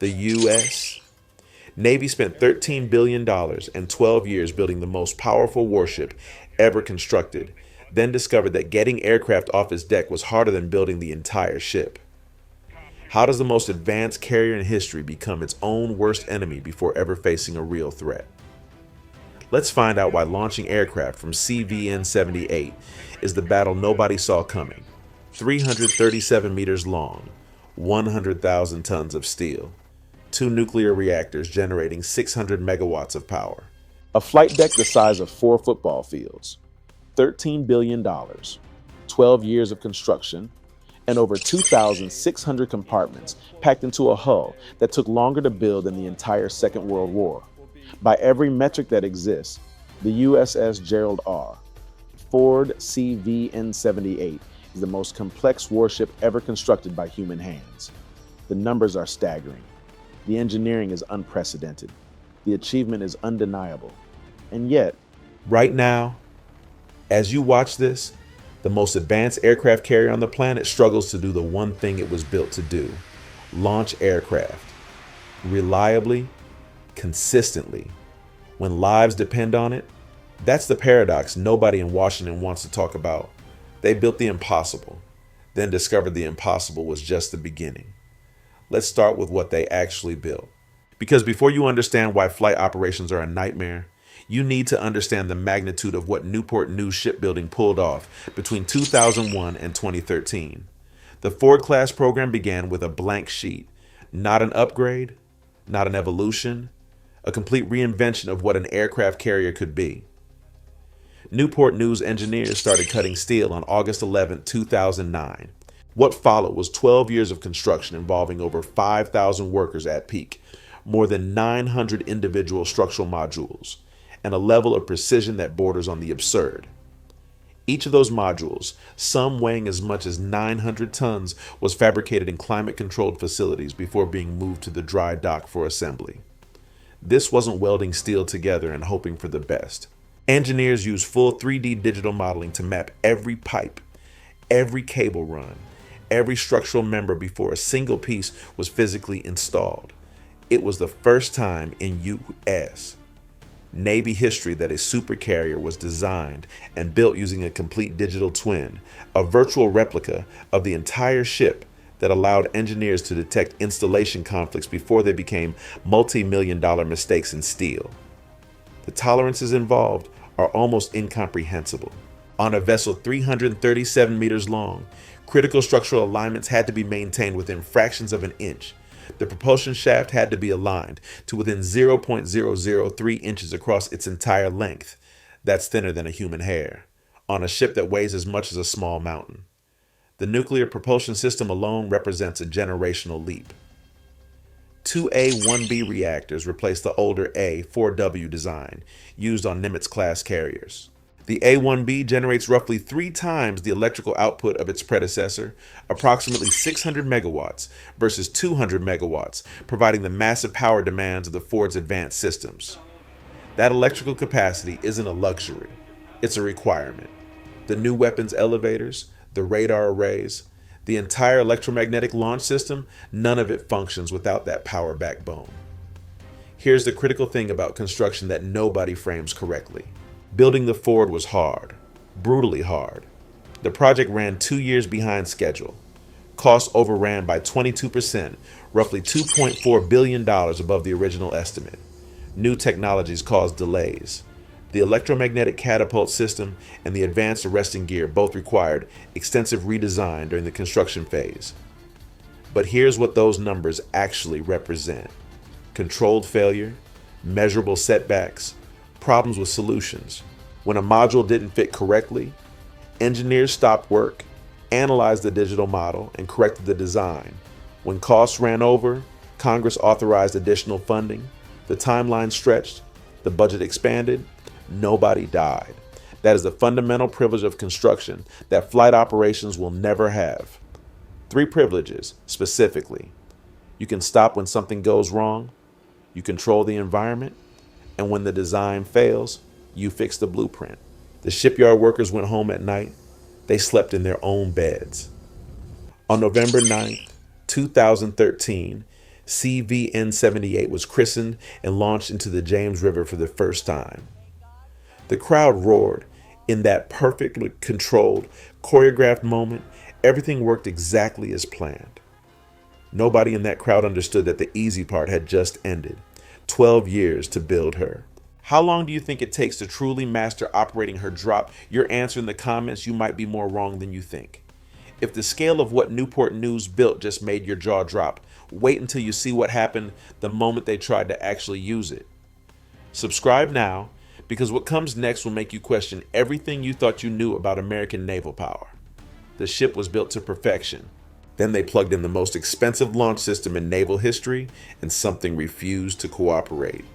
The U.S. Navy spent $13 billion and 12 years building the most powerful warship ever constructed, then discovered that getting aircraft off its deck was harder than building the entire ship. How does the most advanced carrier in history become its own worst enemy before ever facing a real threat? Let's find out why launching aircraft from CVN-78 is the battle nobody saw coming. 337 meters long, 100,000 tons of steel, 2 nuclear reactors generating 600 megawatts of power, a flight deck the size of 4 football fields, $13 billion, 12 years of construction, and over 2,600 compartments packed into a hull that took longer to build than the entire Second World War. By every metric that exists, the USS Gerald R, Ford CVN-78, is the most complex warship ever constructed by human hands. The numbers are staggering. The engineering is unprecedented. The achievement is undeniable. And yet, right now, as you watch this, the most advanced aircraft carrier on the planet struggles to do the one thing it was built to do: launch aircraft. Reliably, consistently, when lives depend on it. That's the paradox nobody in Washington wants to talk about. They built the impossible, then discovered the impossible was just the beginning. Let's start with what they actually built. Because before you understand why flight operations are a nightmare, you need to understand the magnitude of what Newport News Shipbuilding pulled off between 2001 and 2013. The Ford-class program began with a blank sheet, not an upgrade, not an evolution, a complete reinvention of what an aircraft carrier could be. Newport News engineers started cutting steel on August 11, 2009. What followed was 12 years of construction involving over 5,000 workers at peak, more than 900 individual structural modules, and a level of precision that borders on the absurd. Each of those modules, some weighing as much as 900 tons, was fabricated in climate-controlled facilities before being moved to the dry dock for assembly. This wasn't welding steel together and hoping for the best. Engineers used full 3D digital modeling to map every pipe, every cable run, every structural member before a single piece was physically installed. It was the first time in U.S. Navy history that a supercarrier was designed and built using a complete digital twin, a virtual replica of the entire ship that allowed engineers to detect installation conflicts before they became multi-million-dollar mistakes in steel. The tolerances involved are almost incomprehensible. On a vessel 337 meters long, critical structural alignments had to be maintained within fractions of an inch. The propulsion shaft had to be aligned to within 0.003 inches across its entire length. That's thinner than a human hair, on a ship that weighs as much as a small mountain. The nuclear propulsion system alone represents a generational leap. 2 A-1B reactors replaced the older A-4W design used on Nimitz-class carriers. The A-1B generates roughly 3 times the electrical output of its predecessor, approximately 600 megawatts versus 200 megawatts, providing the massive power demands of the Ford's advanced systems. That electrical capacity isn't a luxury, it's a requirement. The new weapons elevators, the radar arrays, the entire electromagnetic launch system, none of it functions without that power backbone. Here's the critical thing about construction that nobody frames correctly. Building the Ford was hard, brutally hard. The project ran 2 years behind schedule. Costs overran by 22%, roughly $2.4 billion above the original estimate. New technologies caused delays. The electromagnetic catapult system and the advanced arresting gear both required extensive redesign during the construction phase. But here's what those numbers actually represent: controlled failure, measurable setbacks, problems with solutions. When a module didn't fit correctly, engineers stopped work, analyzed the digital model, and corrected the design. When costs ran over, Congress authorized additional funding, the timeline stretched, the budget expanded, nobody died. That is the fundamental privilege of construction that flight operations will never have. 3 privileges, specifically. You can stop when something goes wrong, you control the environment, and when the design fails, you fix the blueprint. The shipyard workers went home at night. They slept in their own beds. On November 9th, 2013, CVN-78 was christened and launched into the James River for the first time. The crowd roared. In that perfectly controlled, choreographed moment, everything worked exactly as planned. Nobody in that crowd understood that the easy part had just ended. 12 years to build her. How long do you think it takes to truly master operating her drop? Your answer in the comments. You might be more wrong than you think. If the scale of what Newport News built just made your jaw drop, wait until you see what happened the moment they tried to actually use it. Subscribe now, because what comes next will make you question everything you thought you knew about American naval power. The ship was built to perfection. Then they plugged in the most expensive launch system in naval history, and something refused to cooperate.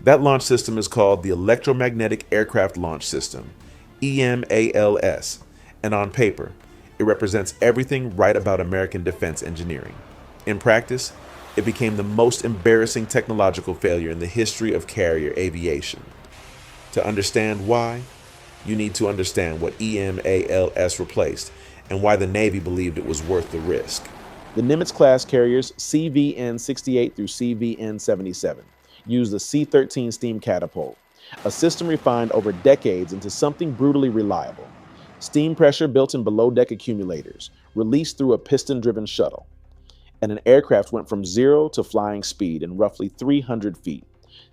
That launch system is called the Electromagnetic Aircraft Launch System, EMALS, and on paper, it represents everything right about American defense engineering. In practice, it became the most embarrassing technological failure in the history of carrier aviation. To understand why, you need to understand what EMALS replaced and why the Navy believed it was worth the risk. The Nimitz-class carriers CVN-68 through CVN-77 used the C-13 steam catapult, a system refined over decades into something brutally reliable. Steam pressure built in below-deck accumulators, released through a piston-driven shuttle. And an aircraft went from 0 to flying speed in roughly 300 feet.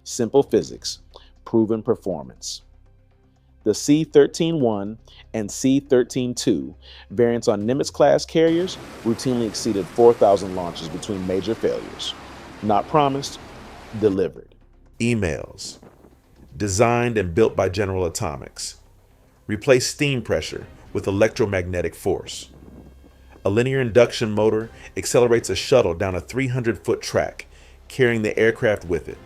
Simple physics, proven performance. The C-13-1 and C-13-2 variants on Nimitz-class carriers routinely exceeded 4,000 launches between major failures. Not promised, delivered. Emails. Designed and built by General Atomics. Replace steam pressure with electromagnetic force. A linear induction motor accelerates a shuttle down a 300-foot track, carrying the aircraft with it.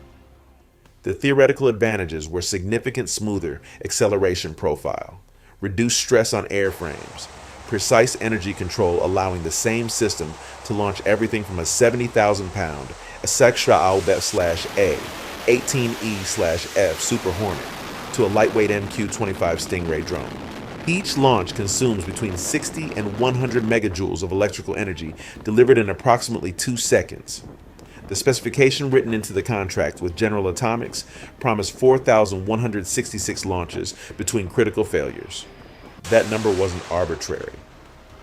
The theoretical advantages were significant smoother acceleration profile, reduced stress on airframes, precise energy control allowing the same system to launch everything from a 70,000-pound Asaksha-A 18E/F Super Hornet to a lightweight MQ-25 Stingray drone. Each launch consumes between 60 and 100 megajoules of electrical energy delivered in approximately 2 seconds. The specification written into the contract with General Atomics promised 4,166 launches between critical failures. That number wasn't arbitrary.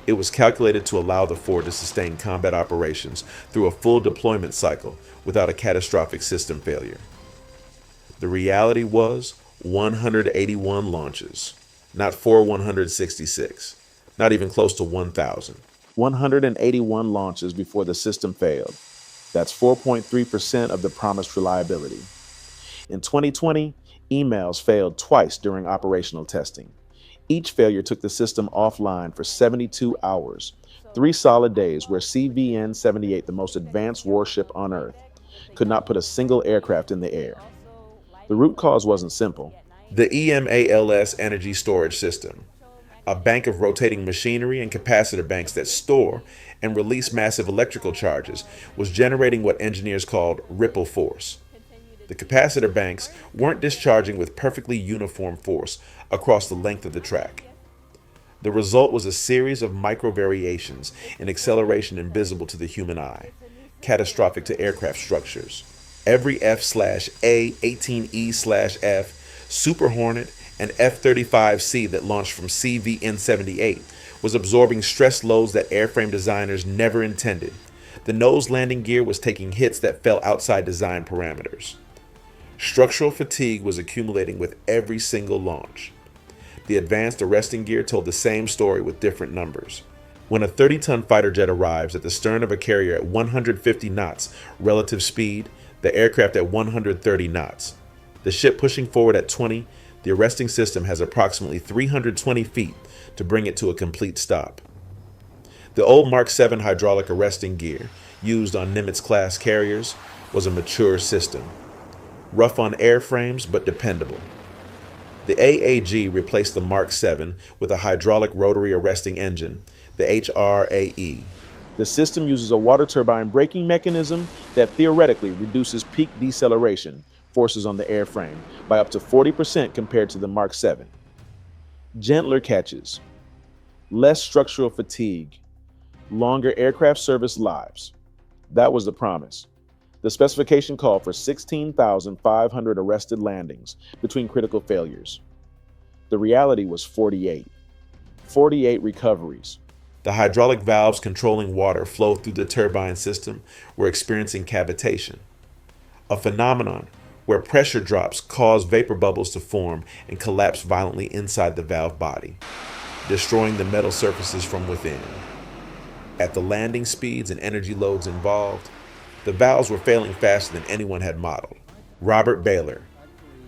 It was calculated to allow the Ford to sustain combat operations through a full deployment cycle without a catastrophic system failure. The reality was 181 launches, not 4,166, not even close to 1,000. 181 launches before the system failed. That's 4.3% of the promised reliability. In 2020, emails failed twice during operational testing. Each failure took the system offline for 72 hours, 3 solid days where CVN-78, the most advanced warship on Earth, could not put a single aircraft in the air. The root cause wasn't simple. The EMALS energy storage system, a bank of rotating machinery and capacitor banks that store and release massive electrical charges, was generating what engineers called ripple force. The capacitor banks weren't discharging with perfectly uniform force across the length of the track. The result was a series of micro variations in acceleration invisible to the human eye, catastrophic to aircraft structures. Every F/A 18E/F, Super Hornet, and F-35C that launched from CVN-78 was absorbing stress loads that airframe designers never intended. The nose landing gear was taking hits that fell outside design parameters. Structural fatigue was accumulating with every single launch. The advanced arresting gear told the same story with different numbers. When a 30-ton fighter jet arrives at the stern of a carrier at 150 knots relative speed, the aircraft at 130 knots. The ship pushing forward at 20, the arresting system has approximately 320 feet to bring it to a complete stop. The old Mark 7 hydraulic arresting gear, used on Nimitz-class carriers, was a mature system. Rough on airframes, but dependable. The AAG replaced the Mark 7 with a hydraulic rotary arresting engine, the HRAE. The system uses a water turbine braking mechanism that theoretically reduces peak deceleration forces on the airframe by up to 40% compared to the Mark 7. Gentler catches, less structural fatigue, longer aircraft service lives. That was the promise. The specification called for 16,500 arrested landings between critical failures. The reality was 48. 48 recoveries. The hydraulic valves controlling water flow through the turbine system were experiencing cavitation, a phenomenon where pressure drops cause vapor bubbles to form and collapse violently inside the valve body, destroying the metal surfaces from within. At the landing speeds and energy loads involved, the valves were failing faster than anyone had modeled. Robert Baylor,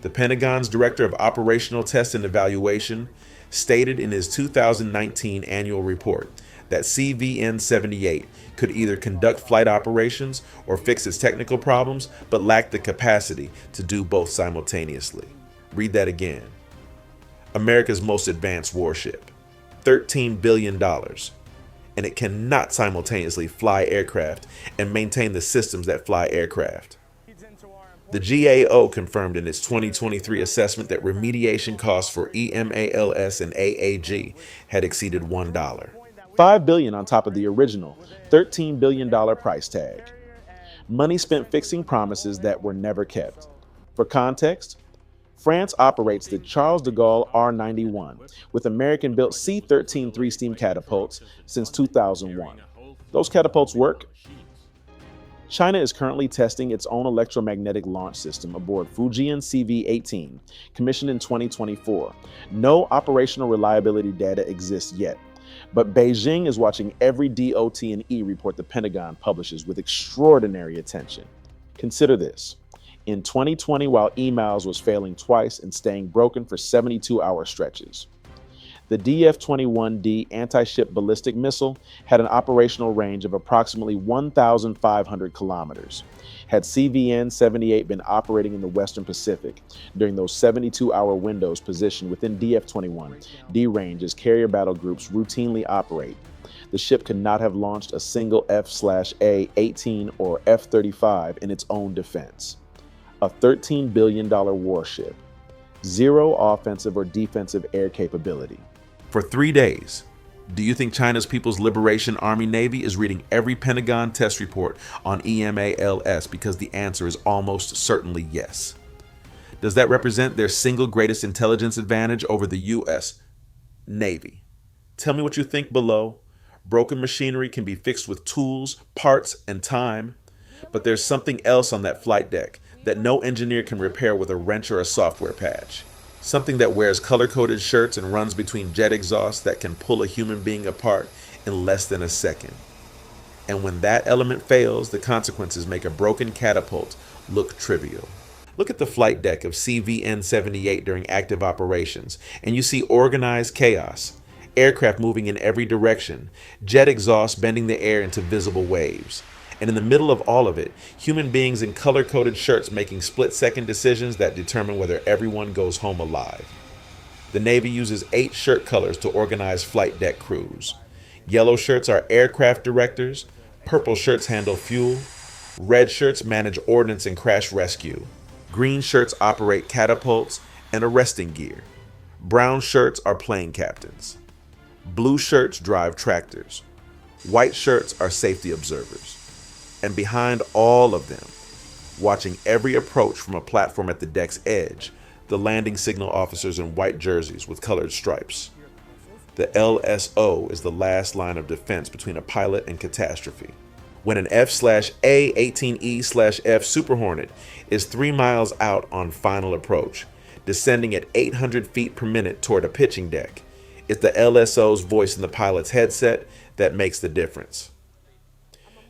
the Pentagon's Director of Operational Test and Evaluation, stated in his 2019 annual report that CVN-78 could either conduct flight operations or fix its technical problems, but lacked the capacity to do both simultaneously. Read that again. America's most advanced warship, $13 billion, and it cannot simultaneously fly aircraft and maintain the systems that fly aircraft. The GAO confirmed in its 2023 assessment that remediation costs for EMALS and AAG had exceeded $1. $5 billion on top of the original $13 billion price tag. Money spent fixing promises that were never kept. For context, France operates the Charles de Gaulle R-91 with American-built C-13 three-steam catapults since 2001. Those catapults work. China is currently testing its own electromagnetic launch system aboard Fujian CV-18, commissioned in 2024. No operational reliability data exists yet, but Beijing is watching every DOT and E report the Pentagon publishes with extraordinary attention. Consider this. In 2020, while emails was failing twice and staying broken for 72-hour stretches, the DF-21D anti-ship ballistic missile had an operational range of approximately 1,500 kilometers. Had CVN-78 been operating in the Western Pacific during those 72-hour windows positioned within DF-21D range as carrier battle groups routinely operate, the ship could not have launched a single F/A-18 or F-35 in its own defense. A $13 billion warship, zero offensive or defensive air capability. For 3 days, do you think China's People's Liberation Army Navy is reading every Pentagon test report on EMALS because the answer is almost certainly yes? Does that represent their single greatest intelligence advantage over the U.S. Navy? Tell me what you think below. Broken machinery can be fixed with tools, parts, and time, but there's something else on that flight deck that no engineer can repair with a wrench or a software patch. Something that wears color-coded shirts and runs between jet exhausts that can pull a human being apart in less than a second. And when that element fails, the consequences make a broken catapult look trivial. Look at the flight deck of CVN-78 during active operations, and you see organized chaos, aircraft moving in every direction, jet exhausts bending the air into visible waves. And in the middle of all of it, human beings in color-coded shirts making split-second decisions that determine whether everyone goes home alive. The Navy uses 8 shirt colors to organize flight deck crews. Yellow shirts are aircraft directors, purple shirts handle fuel, red shirts manage ordnance and crash rescue, green shirts operate catapults and arresting gear, brown shirts are plane captains, blue shirts drive tractors, white shirts are safety observers. And behind all of them, watching every approach from a platform at the deck's edge, the landing signal officers in white jerseys with colored stripes. The LSO is the last line of defense between a pilot and catastrophe. When an F/A-18E/F Super Hornet is 3 miles out on final approach, descending at 800 feet per minute toward a pitching deck, it's the LSO's voice in the pilot's headset that makes the difference.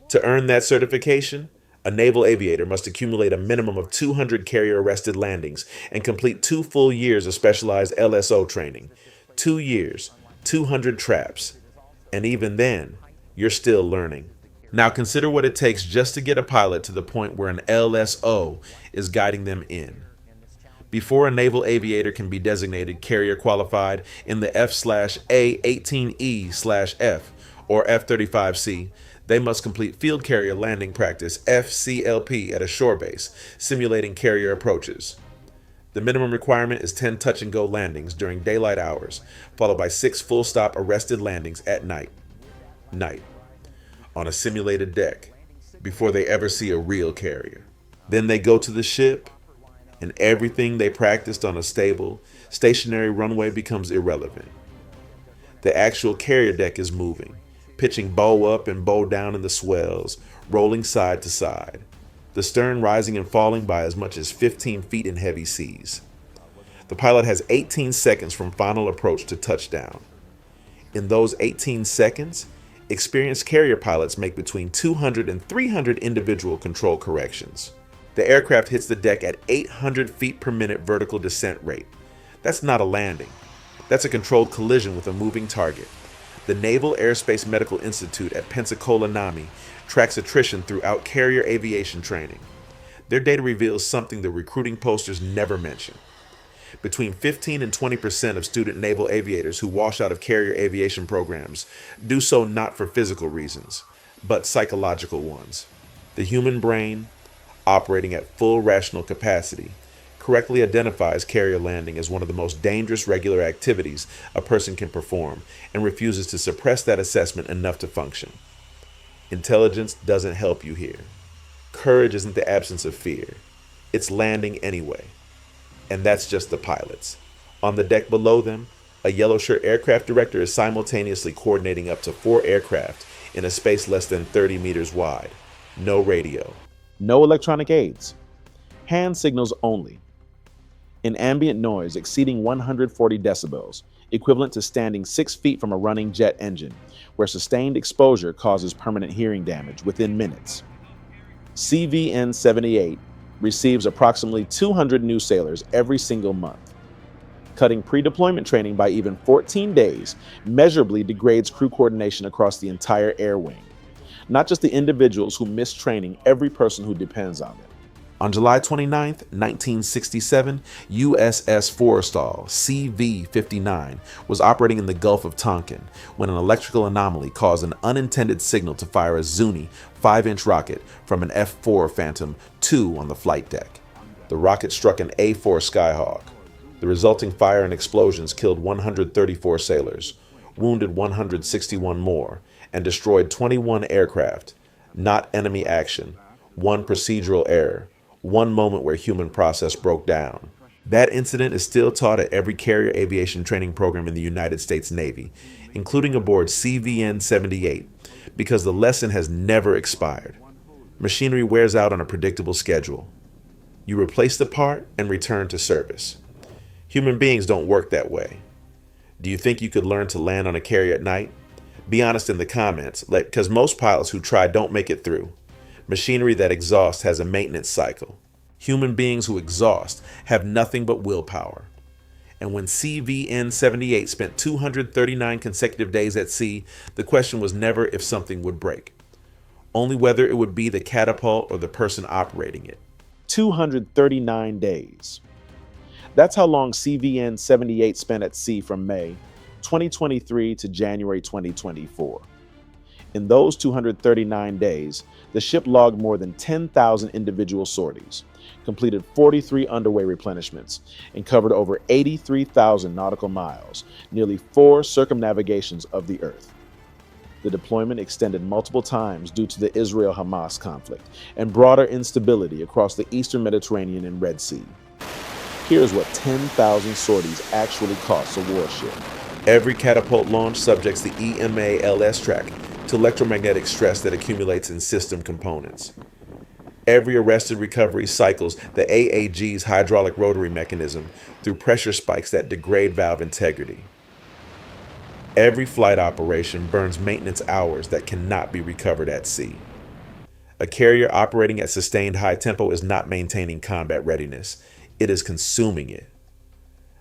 To earn that certification, a naval aviator must accumulate a minimum of 200 carrier-arrested landings and complete 2 full years of specialized LSO training. 2 years, 200 traps, and even then, you're still learning. Now consider what it takes just to get a pilot to the point where an LSO is guiding them in. Before a naval aviator can be designated carrier qualified in the F/A-18E/F or F-35C, they must complete field carrier landing practice FCLP at a shore base, simulating carrier approaches. The minimum requirement is 10 touch-and-go landings during daylight hours, followed by 6 full-stop arrested landings at night. On a simulated deck. before they ever see a real carrier. Then they go to the ship, and everything they practiced on a stable, stationary runway becomes irrelevant. The actual carrier deck is moving, pitching bow up and bow down in the swells, rolling side to side, the stern rising and falling by as much as 15 feet in heavy seas. The pilot has 18 seconds from final approach to touchdown. In those 18 seconds, experienced carrier pilots make between 200 and 300 individual control corrections. The aircraft hits the deck at 800 feet per minute vertical descent rate. That's not a landing. That's a controlled collision with a moving target. The Naval Aerospace Medical Institute at Pensacola, NAMI, tracks attrition throughout carrier aviation training. Their data reveals something the recruiting posters never mention. Between 15 and 20% of student naval aviators who wash out of carrier aviation programs do so not for physical reasons, but psychological ones. The human brain, operating at full rational capacity, correctly identifies carrier landing as one of the most dangerous regular activities a person can perform and refuses to suppress that assessment enough to function. Intelligence doesn't help you here. Courage isn't the absence of fear. It's landing anyway. And that's just the pilots. On the deck below them, a yellow shirt aircraft director is simultaneously coordinating up to 4 aircraft in a space less than 30 meters wide. No radio. No electronic aids. Hand signals only. In ambient noise exceeding 140 decibels, equivalent to standing 6 feet from a running jet engine, where sustained exposure causes permanent hearing damage within minutes. CVN-78 receives approximately 200 new sailors every single month. Cutting pre-deployment training by even 14 days measurably degrades crew coordination across the entire air wing. Not just the individuals who miss training, every person who depends on them. On July 29, 1967, USS Forrestal CV-59 was operating in the Gulf of Tonkin when an electrical anomaly caused an unintended signal to fire a Zuni 5-inch rocket from an F-4 Phantom II on the flight deck. The rocket struck an A-4 Skyhawk. The resulting fire and explosions killed 134 sailors, wounded 161 more, and destroyed 21 aircraft. Not enemy action, one procedural error. One moment where human process broke down. That incident is still taught at every carrier aviation training program in the United States Navy, including aboard CVN-78, because the lesson has never expired. Machinery wears out on a predictable schedule. You replace the part and return to service. Human beings don't work that way. Do you think you could learn to land on a carrier at night? Be honest in the comments, because most pilots who try don't make it through. Machinery that exhausts has a maintenance cycle. Human beings who exhaust have nothing but willpower. And when CVN-78 spent 239 consecutive days at sea, the question was never if something would break, only whether it would be the catapult or the person operating it. 239 days. That's how long CVN-78 spent at sea from May 2023 to January 2024. In those 239 days, the ship logged more than 10,000 individual sorties, completed 43 underway replenishments, and covered over 83,000 nautical miles, nearly 4 circumnavigations of the Earth. The deployment extended multiple times due to the Israel-Hamas conflict and broader instability across the Eastern Mediterranean and Red Sea. Here's what 10,000 sorties actually costs a warship. Every catapult launch subjects the EMA-LS track to electromagnetic stress that accumulates in system components. Every arrested recovery cycles the AAG's hydraulic rotary mechanism through pressure spikes that degrade valve integrity. Every flight operation burns maintenance hours that cannot be recovered at sea. A carrier operating at sustained high tempo is not maintaining combat readiness. It is consuming it.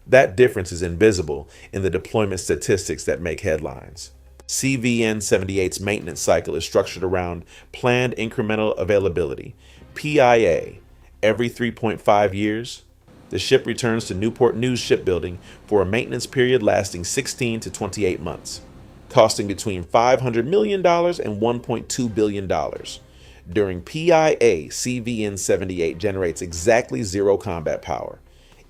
That difference is invisible in the deployment statistics that make headlines. CVN-78's maintenance cycle is structured around planned incremental availability, PIA. Every 3.5 years, the ship returns to Newport News Shipbuilding for a maintenance period lasting 16 to 28 months, costing between $500 million and $1.2 billion. During PIA, CVN-78 generates exactly 0 combat power.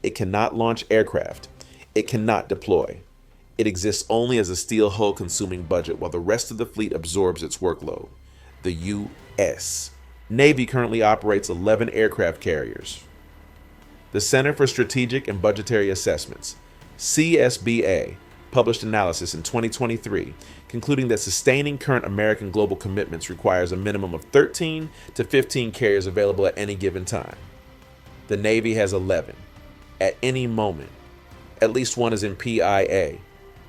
It cannot launch aircraft. It cannot deploy. It exists only as a steel hull consuming budget while the rest of the fleet absorbs its workload. The U.S. Navy currently operates 11 aircraft carriers. The Center for Strategic and Budgetary Assessments, CSBA, published analysis in 2023 concluding that sustaining current American global commitments requires a minimum of 13 to 15 carriers available at any given time. The Navy has 11. At any moment, at least one is in PIA.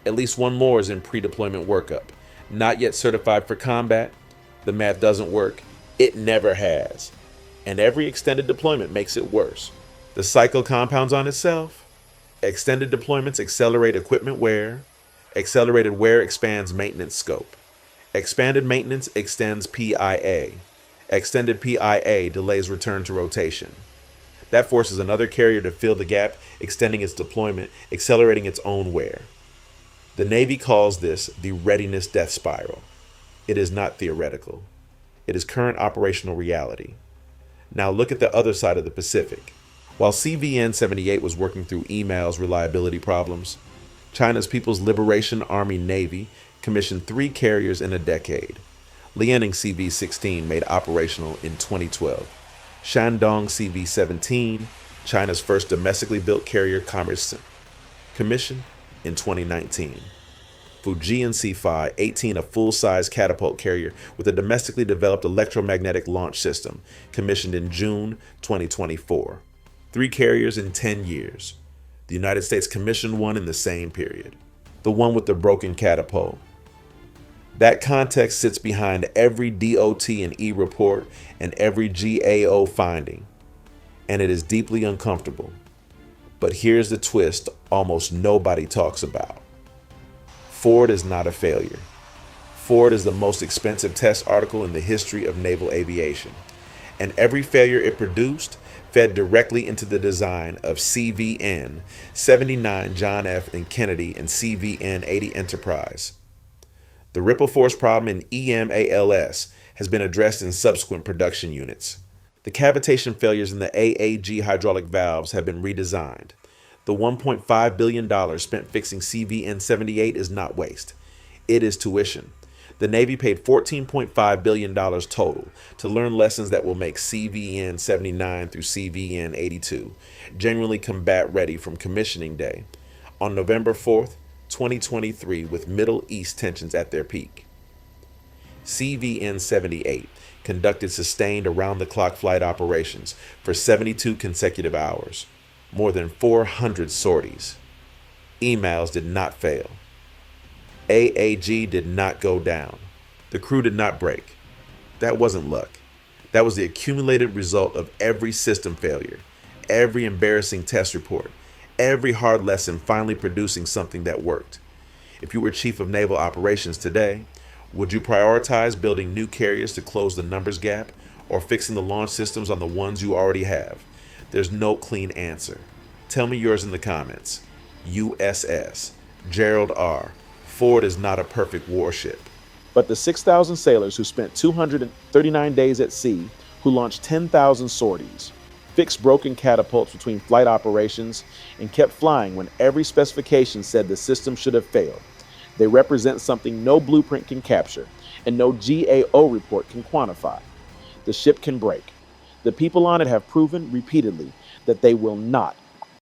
At least one more is in pre-deployment workup. Not yet certified for combat. The math doesn't work. It never has. And every extended deployment makes it worse. The cycle compounds on itself. Extended deployments accelerate equipment wear. Accelerated wear expands maintenance scope. Expanded maintenance extends PIA. Extended PIA delays return to rotation. That forces another carrier to fill the gap, extending its deployment, accelerating its own wear. The Navy calls this the readiness death spiral. It is not theoretical. It is current operational reality. Now look at the other side of the Pacific. While CVN-78 was working through emails reliability problems, China's People's Liberation Army Navy commissioned 3 carriers in a decade. Liaoning CV-16 made operational in 2012. Shandong CV-17, China's first domestically built carrier, commissioned in 2019. Fujian C-5-18, a full-size catapult carrier with a domestically developed electromagnetic launch system, commissioned in June 2024. 3 carriers in 10 years. The United States commissioned one in the same period. The one with the broken catapult. That context sits behind every DOT and E report and every GAO finding, and it is deeply uncomfortable. But here's the twist almost nobody talks about. Ford is not a failure. Ford is the most expensive test article in the history of naval aviation, and every failure it produced fed directly into the design of CVN-79 John F. and Kennedy and CVN-80 Enterprise. The ripple force problem in EMALS has been addressed in subsequent production units. The cavitation failures in the AAG hydraulic valves have been redesigned. The $1.5 billion spent fixing CVN-78 is not waste. It is tuition. The Navy paid $14.5 billion total to learn lessons that will make CVN-79 through CVN-82 genuinely combat ready from commissioning day on November 4th, 2023, with Middle East tensions at their peak. CVN-78 conducted sustained around-the-clock flight operations for 72 consecutive hours, more than 400 sorties. Emails did not fail. AAG did not go down. The crew did not break. That wasn't luck. That was the accumulated result of every system failure, every embarrassing test report, every hard lesson finally producing something that worked. If you were Chief of Naval Operations today, would you prioritize building new carriers to close the numbers gap or fixing the launch systems on the ones you already have? There's no clean answer. Tell me yours in the comments. USS Gerald R. Ford is not a perfect warship. But the 6,000 sailors who spent 239 days at sea, who launched 10,000 sorties, fixed broken catapults between flight operations, and kept flying when every specification said the system should have failed. They represent something no blueprint can capture and no GAO report can quantify. The ship can break. The people on it have proven repeatedly that they will not